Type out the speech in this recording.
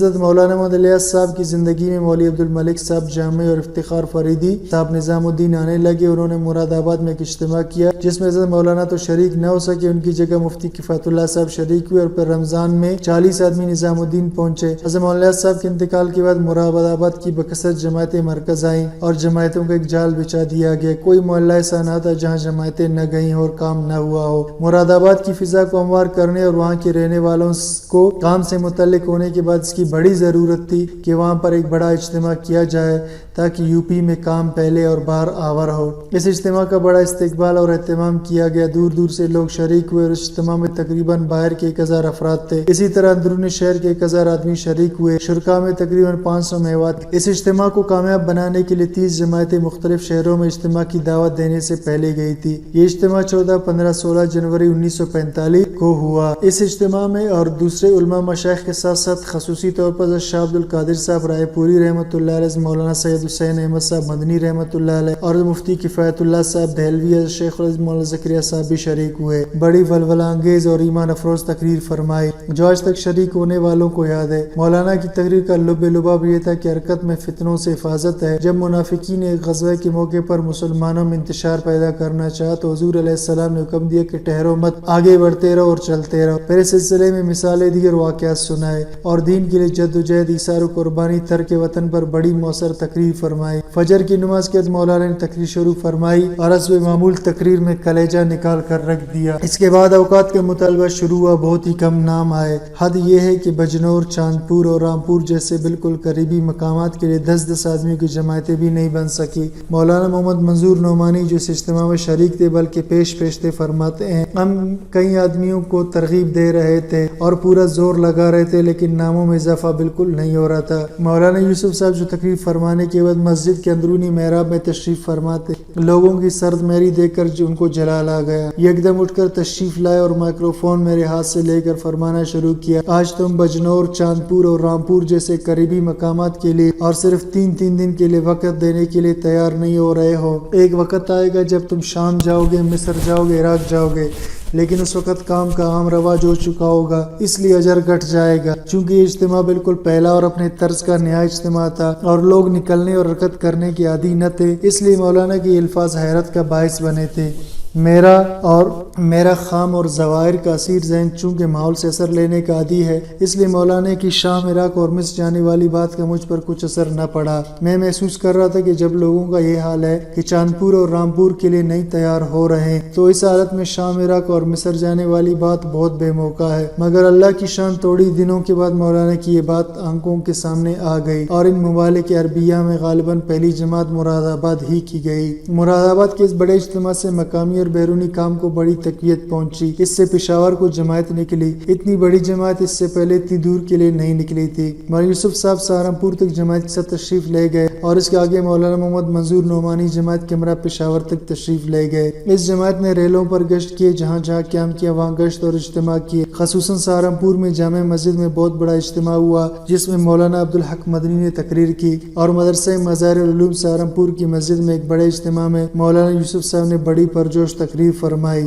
حضرت مولانا محمد الیاس صاحب کی زندگی میں مولوی عبدالملک صاحب جامع اور افتخار فریدی صاحب نظام الدین آنے لگے. انہوں نے مراد آباد میں ایک اجتماع کیا جس میں حضرت مولانا تو شریک نہ ہو سکے, ان کی جگہ مفتی کفایت اللہ صاحب شریک ہوئے اور پھر رمضان میں 40 آدمی نظام الدین پہنچے. حضرت مولانا الیاس صاحب کے انتقال کے بعد مراد آباد کی بکثرت جماعتیں مرکز آئیں اور جماعتوں کا ایک جال بچھا دیا گیا. کوئی محلہ ایسا نہ تھا جہاں جماعتیں نہ گئیں اور کام نہ ہوا ہو. مراد آباد کی فضا کو ہموار کرنے اور وہاں کے رہنے والوں کو کام سے متعلق ہونے کے بعد اس کی بڑی ضرورت تھی کہ وہاں پر ایک بڑا اجتماع کیا جائے تاکہ یو پی میں کام پہلے اور باہر آور ہو. اس اجتماع کا بڑا استقبال اور اہتمام کیا گیا. دور دور سے لوگ شریک ہوئے اور اس اجتماع میں تقریباً باہر کے 1000 افراد تھے. اسی طرح اندرون شہر کے 1000 آدمی شریک ہوئے. شرکاء میں تقریباً 500 میوات. اس اجتماع کو کامیاب بنانے کے لیے 30 جماعتیں مختلف شہروں میں اجتماع کی دعوت دینے سے پہلے گئی تھی. یہ اجتماع 14، 15، 16 جنوری 1945 کو ہوا. اس اجتماع میں اور دوسرے علماء مشائخ کے ساتھ ساتھ خصوصی طور پر شاہ عبد القادر صاحب رائے پوری رحمۃ اللہ علیہ، مولانا سید حسین احمد صاحب مدنی رحمۃ اللہ علیہ اور مفتی کفایت اللہ صاحب دہلوی، شیخ العزیز مولانا زکریا صاحب بھی شریک ہوئے. بڑی ولولہ انگیز اور ایمان افروز تقریر فرمائی جو آج تک شریک ہونے والوں کو یاد ہے. مولانا کی تقریر کا لب لباب یہ تھا کہ حرکت میں فتنوں سے حفاظت ہے. جب منافقین ایک غزوہ کے موقع پر مسلمانوں میں انتشار پیدا کرنا چاہا تو حضور علیہ السلام نے حکم دیا کہ ٹھہرو مت، آگے بڑھتے رہو اور چلتے رہو. پھر اس سلسلے میں مثالیں دی اور واقعات سنائے اور دین کے لیے جدوجہد، ایثار و قربانی، ترک وطن پر بڑی مؤثر تقریر فرمائی. فجر کی نماز کے بعد مولانا نے تقریر شروع فرمائی اور حسب معمول تقریر میں کلیجہ نکال کر رکھ دیا. اس کے بعد اوقات کا مطالبہ شروع ہوا. بہت ہی کم نام آئے. حد یہ ہے کہ بجنور، چاندپور اور رامپور جیسے بالکل قریبی مقامات کے لیے 10 آدمیوں کی جماعتیں بھی نہیں بن سکی. مولانا محمد منظور نعمانی جو اس اجتماع میں شریک تھے بلکہ پیشتے فرماتے ہیں، ہم کئی آدمیوں کو ترغیب دے رہے تھے اور پورا زور لگا رہے تھے لیکن ناموں میں اضافہ بالکل نہیں ہو رہا تھا. مولانا یوسف صاحب جو تقریر فرمانے کے بعد مسجد کے اندرونی محراب میں تشریف فرماتے، لوگوں کی سرد مہری دیکھ کر ان کو جلال آ گیا. یکدم اٹھ کر تشریف لائے اور مائکروفون میرے ہاتھ سے لے کر فرمانا شروع کیا، آج تم بجنور، چاندپور اور رامپور جیسے قریبی مقامات کے لیے اور صرف 3 دن کے لیے وقت دینے کے لیے تیار نہیں ہو رہے ہو. ایک وقت آئے گا جب تم شام جاؤ گے، مصر جاؤ گے، عراق جاؤ گے، لیکن اس وقت کام کا عام رواج ہو چکا ہوگا، اس لیے اجر گھٹ جائے گا. چونکہ یہ اجتماع بالکل پہلا اور اپنے طرز کا نیا اجتماع تھا اور لوگ نکلنے اور حرکت کرنے کے عادی نہ تھے، اس لیے مولانا کے الفاظ حیرت کا باعث بنے تھے. میرا خام اور ظواہر کا اسیر ذہن چونکہ ماحول سے اثر لینے کا عادی ہے، اس لیے مولانا کی شام، عراق اور مصر جانے والی بات کا مجھ پر کچھ اثر نہ پڑا. میں محسوس کر رہا تھا کہ جب لوگوں کا یہ حال ہے کہ چاندپور اور رامپور کے لیے نہیں تیار ہو رہے ہیں تو اس حالت میں شام، عراق اور مصر جانے والی بات بہت بے موقع ہے. مگر اللہ کی شان، تھوڑی دنوں کے بعد مولانا کی یہ بات آنکھوں کے سامنے آ گئی اور ان ممالک عربیہ میں غالباً پہلی جماعت مراد آباد ہی کی گئی. مراد آباد کے اس بڑے اجتماع سے مقامی اور بیرونی کام کو بڑی تقویت پہنچی. اس سے پشاور کو جماعت نکلی. اتنی بڑی جماعت اس سے پہلے اتنی دور کے لیے نہیں نکلی تھی. مولانا یوسف صاحب سہارنپور تک جماعت کے ساتھ تشریف لے گئے اور اس کے آگے مولانا محمد منظور نعمانی جماعت کے ہمراہ پشاور تک تشریف لے گئے. اس جماعت نے ریلوں پر گشت کیے، جہاں جہاں قیام کیا وہاں گشت اور اجتماع کیے. خصوصاً سہارنپور میں جامع مسجد میں بہت بڑا اجتماع ہوا جس میں مولانا عبدالحق مدنی نے تقریر کی اور مدرسہ مظاہر العلوم سہارنپور کی مسجد میں ایک بڑے اجتماع میں مولانا یوسف صاحب نے بڑی پرجوش تقریر فرمائی.